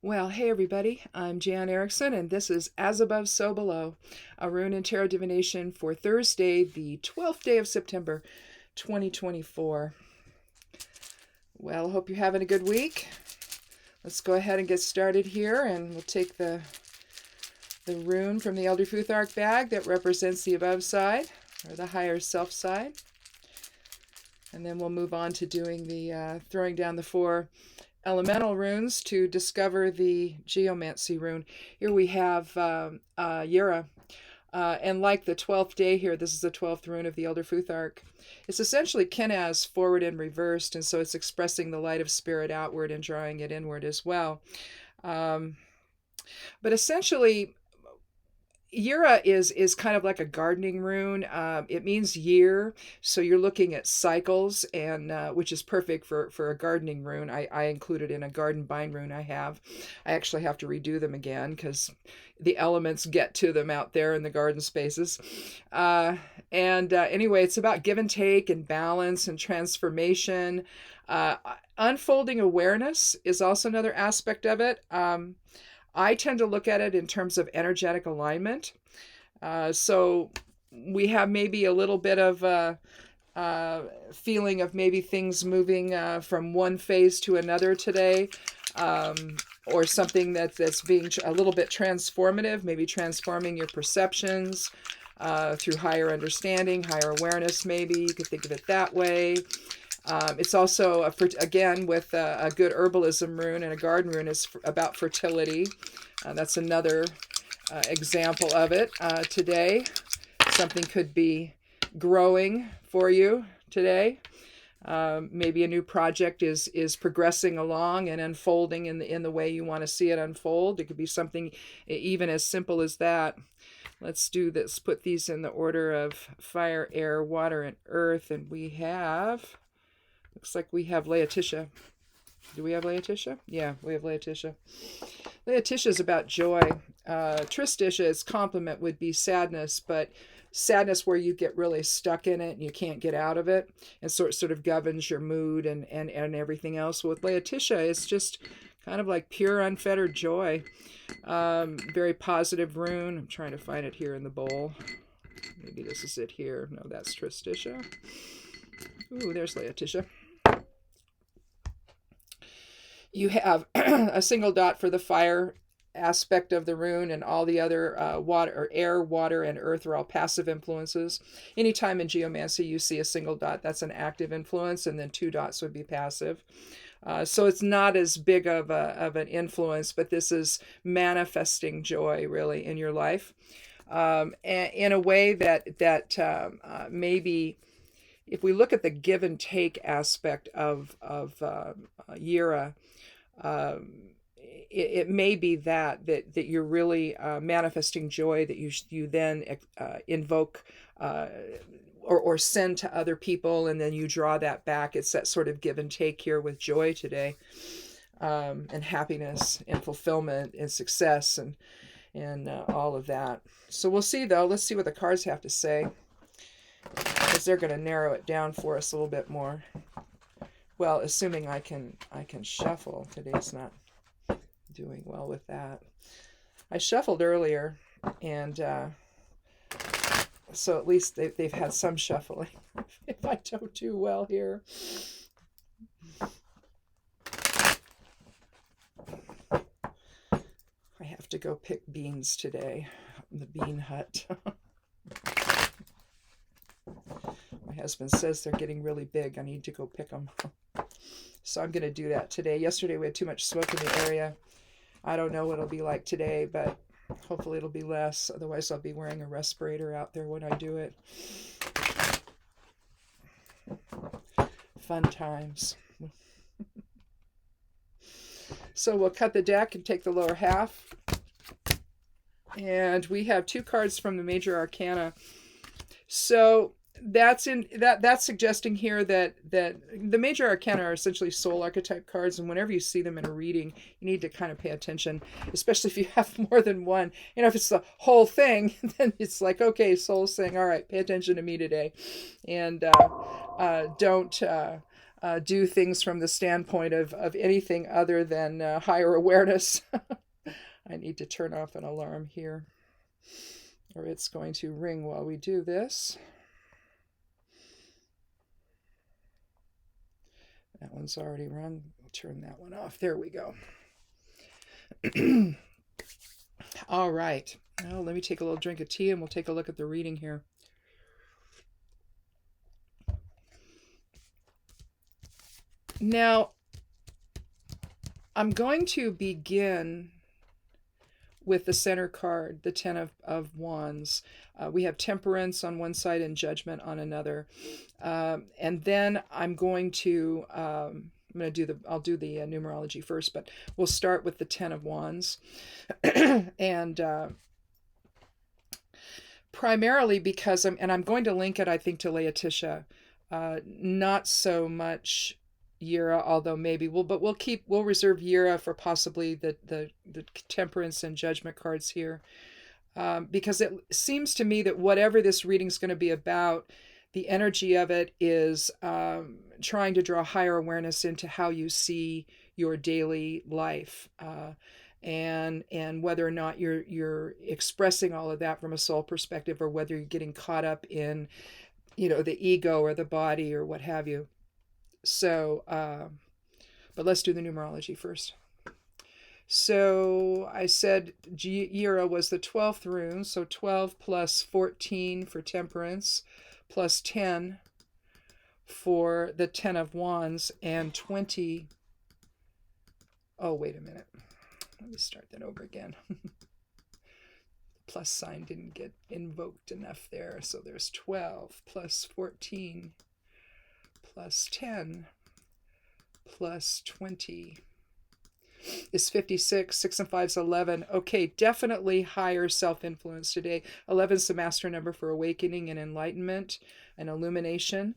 Well, hey everybody, I'm Jan Erickson, and this is As Above, So Below, a rune and tarot divination for Thursday, the 12th day of September, 2024. Well, I hope you're having a good week. Let's go ahead and get started here, and we'll take the rune from the Elder Futhark bag that represents the above side, or the higher self side. And then we'll move on to doing the throwing down the 4 elemental runes to discover the Geomancy rune. Here we have Yura. And like the 12th day here, this is the 12th rune of the Elder Futhark. It's essentially Kenaz forward and reversed, and so it's expressing the light of spirit outward and drawing it inward as well. But essentially, Yura is kind of like a gardening rune. It means year, so you're looking at cycles, and which is perfect for a gardening rune. I include it in a garden bind rune I have. I actually have to redo them again because the elements get to them out there in the garden spaces. Anyway, it's about give and take and balance and transformation. Unfolding awareness is also another aspect of it. I tend to look at it in terms of energetic alignment. So we have maybe a little bit of a feeling of maybe things moving from one phase to another today, or something that's being a little bit transformative, maybe transforming your perceptions through higher understanding, higher awareness, maybe. You could think of it that way. It's also, again, with a good herbalism rune and a garden rune is about fertility. That's another example of it today. Something could be growing for you today. Maybe a new project is progressing along and unfolding in the way you want to see it unfold. It could be something even as simple as that. Let's do this. Put these in the order of fire, air, water, and earth. And we have... Looks like we have Laetitia. Do we have Laetitia? Yeah, we have Laetitia. Laetitia is about joy. Tristitia's complement would be sadness, but sadness where you get really stuck in it and you can't get out of it, and sort of governs your mood and everything else. With Laetitia, it's just kind of like pure, unfettered joy. Very positive rune. I'm trying to find it here in the bowl. Maybe this is it here. No, that's Tristitia. Ooh, there's Laetitia. You have a single dot for the fire aspect of the rune, and all the other air, water, and earth are all passive influences. Anytime in geomancy you see a single dot, that's an active influence, and then 2 dots would be passive. So it's not as big of an influence, but this is manifesting joy really in your life, and in a way that maybe. If we look at the give and take aspect of Yura, it may be that you're really manifesting joy that you then invoke or send to other people, and then you draw that back. It's that sort of give and take here with joy today, and happiness and fulfillment and success and all of that. So we'll see though. Let's see what the cards have to say, because they're going to narrow it down for us a little bit more. Well, assuming I can shuffle. Today's not doing well with that. I shuffled earlier, and so at least they've had some shuffling. If I don't do well here. I have to go pick beans today. The bean hut. My husband says they're getting really big. I need to go pick them. So I'm going to do that today. Yesterday we had too much smoke in the area. I don't know what it'll be like today, but hopefully it'll be less. Otherwise I'll be wearing a respirator out there when I do it. Fun times. So we'll cut the deck and take the lower half. And we have 2 cards from the Major Arcana. So that's suggesting here that the Major Arcana are essentially soul archetype cards, and whenever you see them in a reading, you need to kind of pay attention, especially if you have more than one. You know, if it's the whole thing, then it's like, okay, soul's saying, all right, pay attention to me today, and don't do things from the standpoint of anything other than higher awareness. I need to turn off an alarm here, or it's going to ring while we do this. That one's already rung. We'll turn that one off. There we go. All right. Now let me take a little drink of tea and we'll take a look at the reading here. Now, I'm going to begin with the center card, the Ten of Wands. We have Temperance on one side and Judgment on another. And then I'm going to, I'll do the numerology first, but we'll start with the Ten of Wands. And primarily because I'm going to link it, I think, to Laetitia. Not so much Yira, although maybe we'll reserve Yira for possibly the Temperance and Judgment cards here, because it seems to me that whatever this reading is going to be about, the energy of it is trying to draw higher awareness into how you see your daily life, and whether or not you're expressing all of that from a soul perspective, or whether you're getting caught up in, the ego or the body or what have you. So, but let's do the numerology first. So I said Yira was the 12th rune, so 12 plus 14 for Temperance, plus 10 for the Ten of Wands, and 20. Oh, wait a minute. Let me start that over again. Plus sign didn't get invoked enough there, so there's 12 plus 14 plus 10 plus 20 is 56. 6 and 5 is 11. Okay, definitely higher self-influence today. 11 is the master number for awakening and enlightenment and illumination,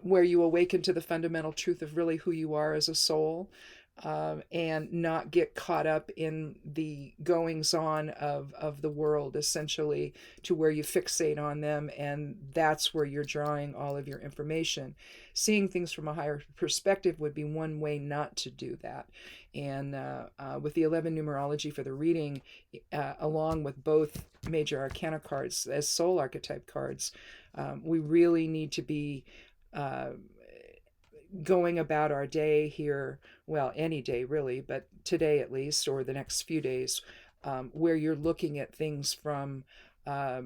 where you awaken to the fundamental truth of really who you are as a soul, and not get caught up in the goings-on of the world, essentially, to where you fixate on them, and that's where you're drawing all of your information. Seeing things from a higher perspective would be one way not to do that. And with the 11 numerology for the reading, along with both major arcana cards as soul archetype cards, we really need to be going about our day here, well, any day really, but today at least, or the next few days, where you're looking at things from a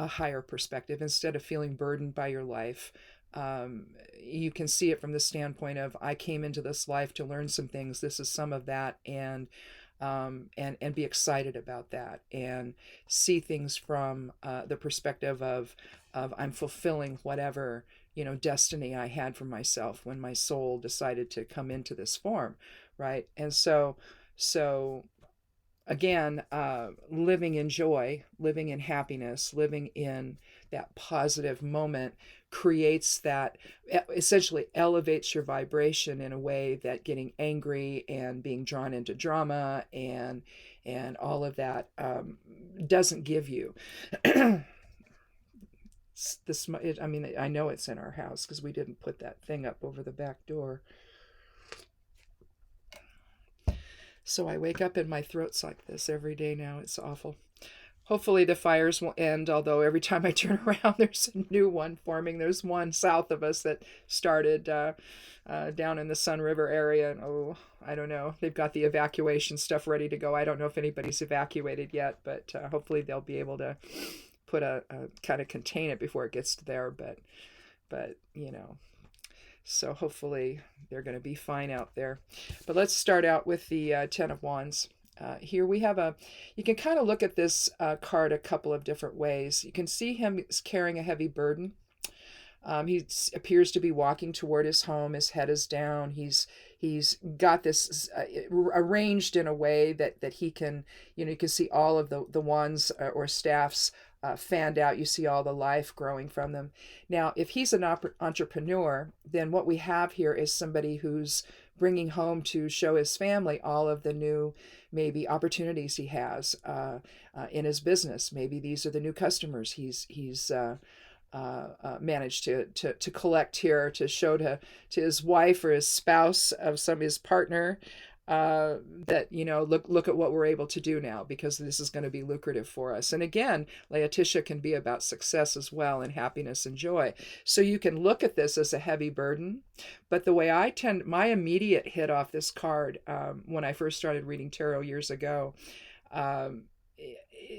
higher perspective instead of feeling burdened by your life. You can see it from the standpoint of, I came into this life to learn some things. This is some of that, and be excited about that, and see things from the perspective of I'm fulfilling whatever destiny I had for myself when my soul decided to come into this form, right? And so again, living in joy, living in happiness, living in that positive moment creates that, essentially elevates your vibration in a way that getting angry and being drawn into drama and all of that doesn't give you. I know it's in our house because we didn't put that thing up over the back door. So I wake up and my throat's like this every day now. It's awful. Hopefully the fires will end, although every time I turn around, there's a new one forming. There's one south of us that started down in the Sun River area. And I don't know. They've got the evacuation stuff ready to go. I don't know if anybody's evacuated yet, but hopefully they'll be able to put a kind of contain it before it gets there. But so hopefully they're going to be fine out there. But let's start out with the Ten of Wands. Here we have you can kind of look at this card a couple of different ways. You can see him carrying a heavy burden. He appears to be walking toward his home. His head is down. He's got this arranged in a way that he can, you can see all of the wands or staffs fanned out. You see all the life growing from them. Now, if he's an entrepreneur, then what we have here is somebody who's bringing home to show his family all of the new maybe opportunities he has in his business. Maybe these are the new customers he's managed to collect here, to show to his wife or his spouse of some of his partner, that, look at what we're able to do now, because this is going to be lucrative for us. And again, Laetitia can be about success as well, and happiness and joy. So you can look at this as a heavy burden, but the way my immediate hit off this card, when I first started reading tarot years ago, um,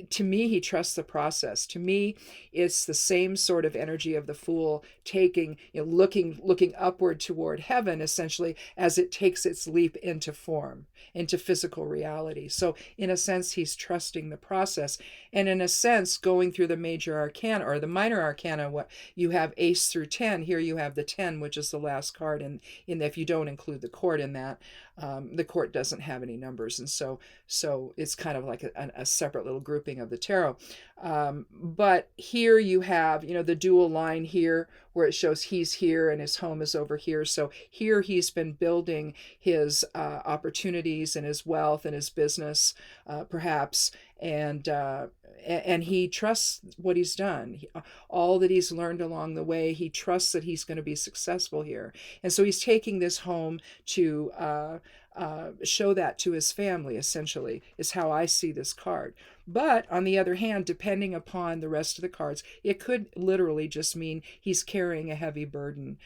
to me, he trusts the process. To me, it's the same sort of energy of the Fool, taking, looking upward toward heaven, essentially, as it takes its leap into form, into physical reality. So in a sense, he's trusting the process. And in a sense, going through the major arcana or the minor arcana, what you have ace through 10, here you have the 10, which is the last card. And if you don't include the court in that, the court doesn't have any numbers. And so it's kind of like a separate little grouping of the tarot. But here you have, the dual line here where it shows he's here and his home is over here. So here he's been building his opportunities and his wealth and his business, perhaps. And he trusts what he's done, all that he's learned along the way. He trusts that he's going to be successful here. And so he's taking this home to show that to his family, essentially, is how I see this card. But on the other hand, depending upon the rest of the cards, it could literally just mean he's carrying a heavy burden.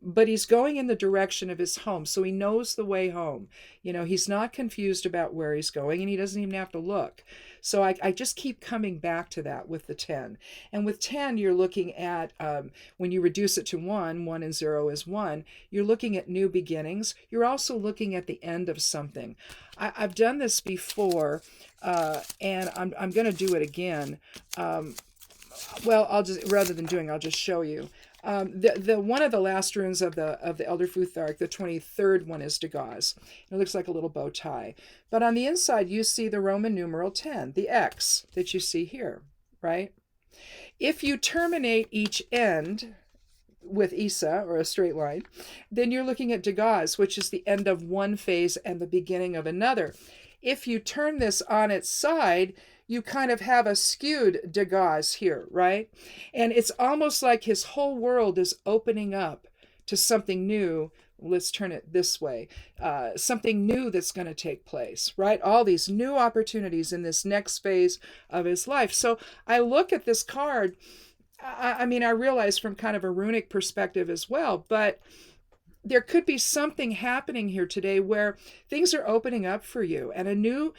But he's going in the direction of his home, so he knows the way home. He's not confused about where he's going, and he doesn't even have to look. So I just keep coming back to that with the 10. And with 10, you're looking at, when you reduce it to 1 and 0 is 1, you're looking at new beginnings. You're also looking at the end of something. I've done this before, and I'm going to do it again. Well, I'll just show you. The one of the last runes of the Elder Futhark, the 23rd one, is Degas. It looks like a little bow tie. But on the inside, you see the Roman numeral 10, the X that you see here, right? If you terminate each end with Isa, or a straight line, then you're looking at Degas, which is the end of one phase and the beginning of another. If you turn this on its side, you kind of have a skewed Degas here, right? And it's almost like his whole world is opening up to something new. Let's turn it this way. Something new that's going to take place, right? All these new opportunities in this next phase of his life. So I look at this card. I realize from kind of a runic perspective as well, but there could be something happening here today where things are opening up for you, and a new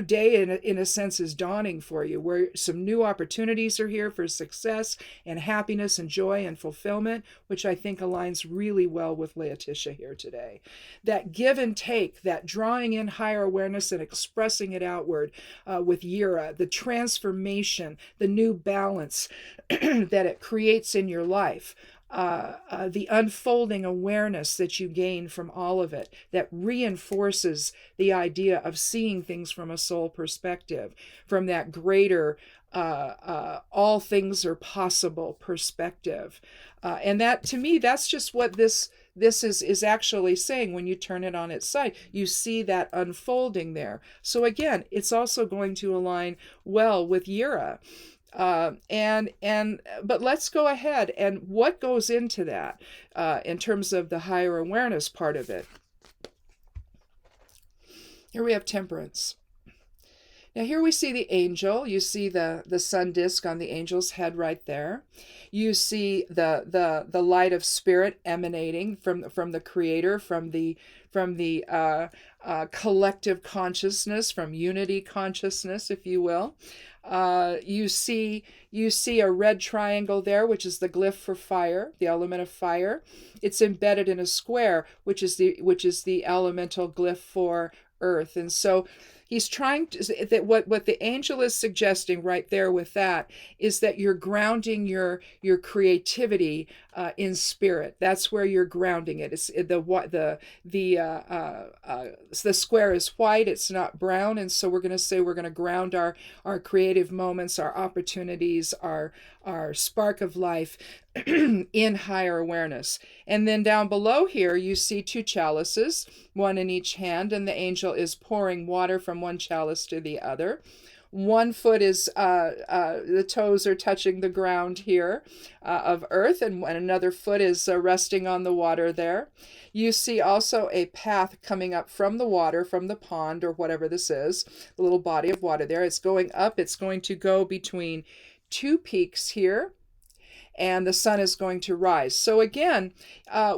day in a sense is dawning for you, where some new opportunities are here for success and happiness and joy and fulfillment, which I think aligns really well with Laetitia here today. That give and take, that drawing in higher awareness and expressing it outward with Yira, the transformation, the new balance that it creates in your life. The unfolding awareness that you gain from all of it, that reinforces the idea of seeing things from a soul perspective, from that greater all things are possible perspective. And that, to me, that's just what this is actually saying. When you turn it on its side, you see that unfolding there. So again, it's also going to align well with Yira. But let's go ahead, and what goes into that in terms of the higher awareness part of it. Here we have temperance. Now here we see the angel. You see the sun disk on the angel's head right there. You see the light of spirit emanating from the creator, from the collective consciousness, from unity consciousness, if you will. You see a red triangle there, which is the glyph for fire, the element of fire. It's embedded in a square, which is the elemental glyph for earth. And so he's trying to, that what the angel is suggesting right there with that is that you're grounding your creativity in spirit. That's where you're grounding it. It's the square is white. It's not brown, and so we're going to say we're going to ground our creative moments, our opportunities, our spark of life in higher awareness. And then down below here, you see two chalices, one in each hand, and the angel is pouring water from one chalice to the other. One foot is the toes are touching the ground here of earth, and another foot is resting on the water there. You see also a path coming up from the water, from the pond or whatever this is, the little body of water there. It's going up. It's going to go between two peaks here, and the sun is going to rise. So again,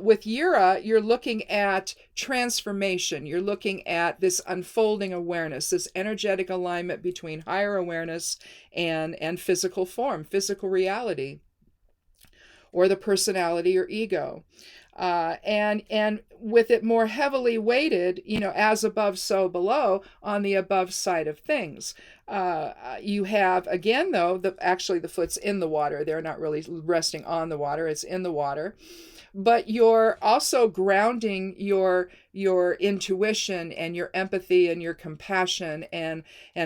with Yura, you're looking at transformation. You're looking at this unfolding awareness, this energetic alignment between higher awareness and physical form, physical reality, or the personality or ego. And with it more heavily weighted, as above, so below, on the above side of things. You have, again, though, actually the foot's in the water. They're not really resting on the water. It's in the water. But you're also grounding your intuition and your empathy and your compassion and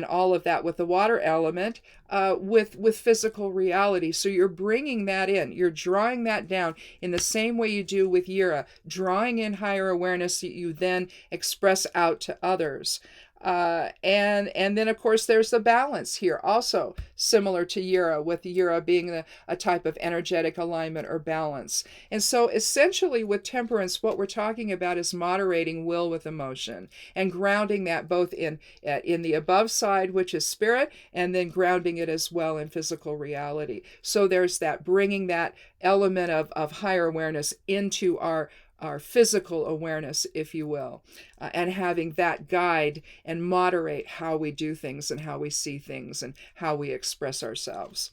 all of that with the water element, with physical reality. So you're bringing that in. You're drawing that down in the same way you do with Yira, drawing in higher awareness that you then express out to others. And then, of course, there's the balance here, also similar to Yira, with Yira being a type of energetic alignment or balance. And so essentially with temperance, what we're talking about is moderating will with emotion and grounding that both in the above side, which is spirit, and then grounding it as well in physical reality. So there's that bringing that element of higher awareness into our physical awareness, if you will, and having that guide and moderate how we do things and how we see things and how we express ourselves.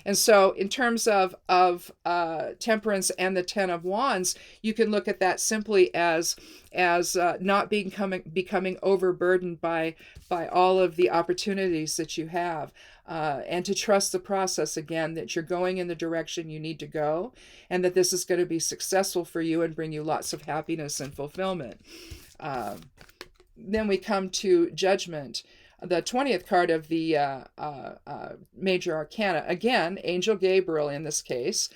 And so in terms of temperance and the Ten of Wands, you can look at that simply as not becoming overburdened by all of the opportunities that you have. And to trust the process, again, that you're going in the direction you need to go, and that this is going to be successful for you and bring you lots of happiness and fulfillment. Then we come to Judgment, the 20th card of the Major Arcana. Again, Angel Gabriel in this case.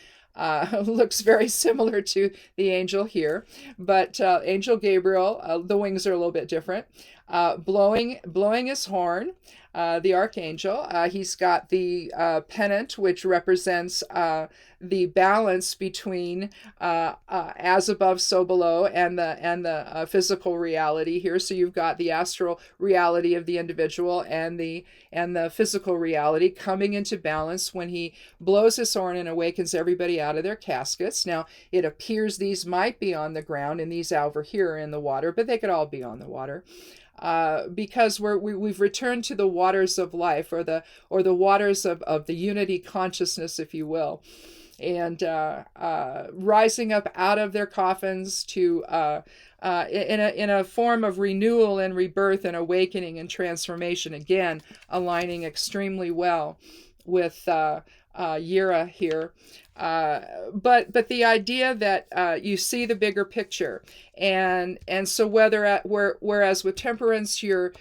Looks very similar to the angel here, but Angel Gabriel, the wings are a little bit different. Blowing his horn, the archangel. He's got the pennant, which represents the balance between as above, so below, and the physical reality here. So you've got the astral reality of the individual and the physical reality coming into balance when he blows his horn and awakens everybody out of their caskets. Now, it appears these might be on the ground and these over here are in the water, but they could all be on the water. Because we've returned to the waters of life, or the waters of the unity consciousness, if you will, and rising up out of their coffins to in a form of renewal and rebirth and awakening and transformation. Again, aligning extremely well with Yira here. But the idea that you see the bigger picture, and so whereas with temperance you're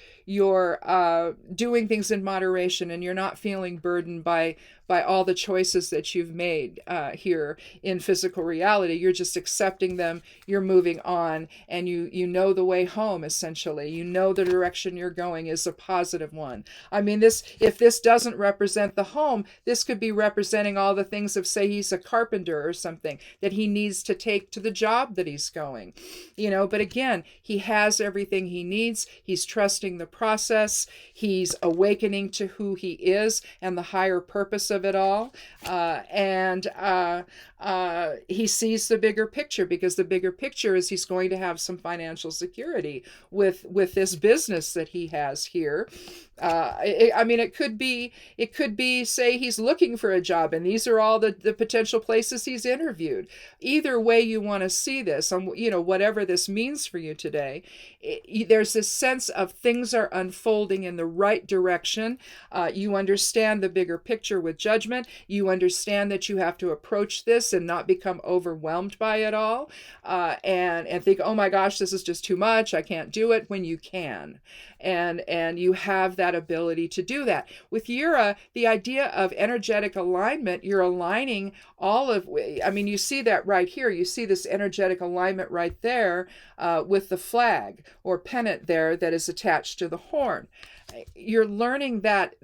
doing things in moderation and you're not feeling burdened by all the choices that you've made here in physical reality, you're just accepting them, you're moving on, and you know the way home, essentially. You know the direction you're going is a positive one. I mean, if this doesn't represent the home, this could be representing all the things of, say, he's a carpenter or something that he needs to take to the job that he's going. But again, he has everything he needs. He's trusting the process. He's awakening to who he is and the higher purpose of it all. And he sees the bigger picture, because the bigger picture is he's going to have some financial security with this business that he has here. It could be, say, he's looking for a job, and these are all the potential places he's interviewed. Either way you want to see this, whatever this means for you today, there's this sense of things are unfolding in the right direction. You understand the bigger picture with Judgment. You understand that you have to approach this and not become overwhelmed by it all, and think, oh my gosh, this is just too much, I can't do it, when you can. And you have that ability to do that. With Yura, the idea of energetic alignment, you're aligning all of, I mean, you see that right here. You see this energetic alignment right there with the flag or pennant there that is attached to the horn. You're learning that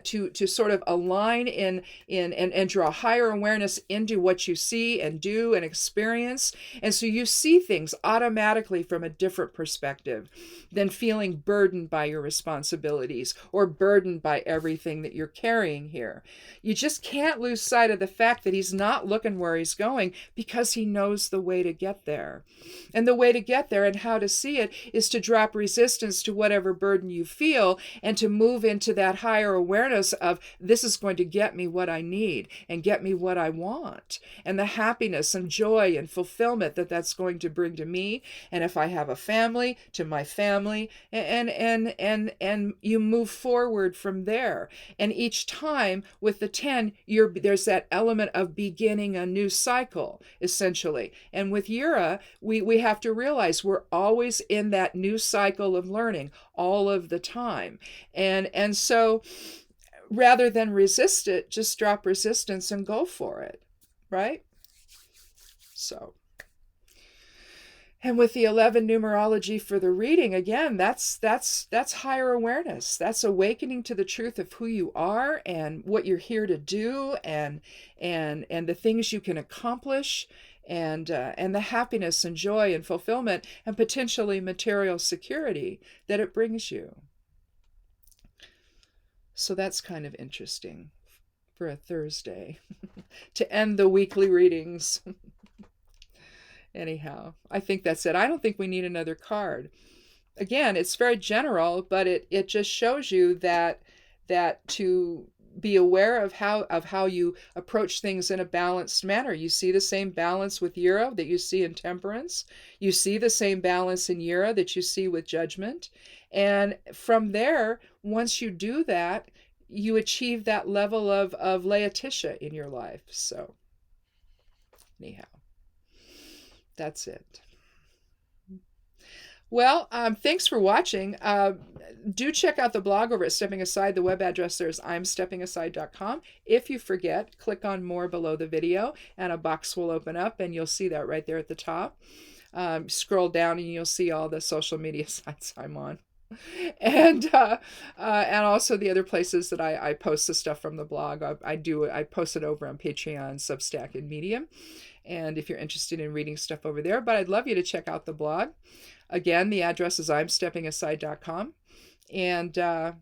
to sort of align and draw higher awareness into what you see and do and experience. And so you see things automatically from a different perspective than feeling burdened by your responsibilities or burdened by everything that you're carrying here. You just can't lose sight of the fact that he's not looking where he's going, because he knows the way to get there. And the way to get there and how to see it is to drop resistance to whatever burden you feel, and to move into that higher awareness of, this is going to get me what I need and get me what I want, and the happiness and joy and fulfillment that that's going to bring to me, and if I have a family, to my family, and you move forward from there. And each time with the 10, there's that element of beginning a new cycle, essentially. And with Yura, we have to realize we're always in that new cycle of learning all of the time. And so rather than resist it, just drop resistance and go for it, right? So, and with the 11 numerology for the reading, again, that's higher awareness. That's awakening to the truth of who you are and what you're here to do, and the things you can accomplish, and the happiness and joy and fulfillment and potentially material security that it brings you. So that's kind of interesting for a Thursday to end the weekly readings. Anyhow, I think that's it. I don't think we need another card. Again, it's very general, but it just shows you that to be aware of how you approach things in a balanced manner. You see the same balance with Yura that you see in Temperance. You see the same balance in Yura that you see with Judgment. And from there, once you do that, you achieve that level of Laetitia in your life. So, anyhow, that's it. Well, thanks for watching. Do check out the blog over at Stepping Aside. The web address there is imsteppingaside.com. If you forget, click on more below the video and a box will open up and you'll see that right there at the top. Scroll down and you'll see all the social media sites I'm on. And also the other places that I post the stuff from the blog. I post it over on Patreon, Substack, and Medium. And if you're interested in reading stuff over there, but I'd love you to check out the blog. Again, the address is imsteppingaside.com. And, I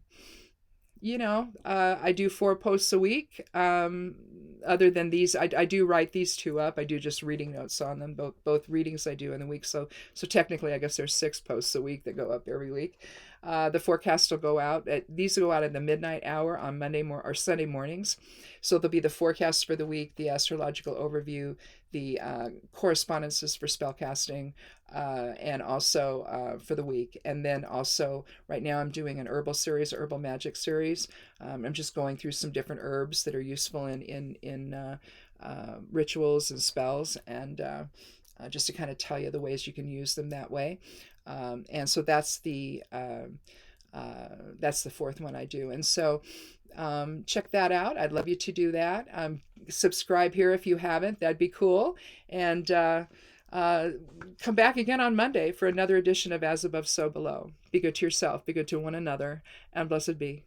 do 4 posts a week. Other than these, I do write these 2 up. I do just reading notes on them, both readings I do in the week. So technically, I guess there's 6 posts a week that go up every week. The forecast will go out. These will go out at the midnight hour on Monday or Sunday mornings. So there'll be the forecast for the week, the astrological overview, the correspondences for spellcasting, and also for the week. And then also right now I'm doing an herbal series, herbal magic series. I'm just going through some different herbs that are useful in rituals and spells, and just to kind of tell you the ways you can use them that way. And so that's the 4th one I do. And so check that out. I'd love you to do that. Subscribe here if you haven't. That'd be cool. And come back again on Monday for another edition of As Above, So Below. Be good to yourself. Be good to one another. And blessed be.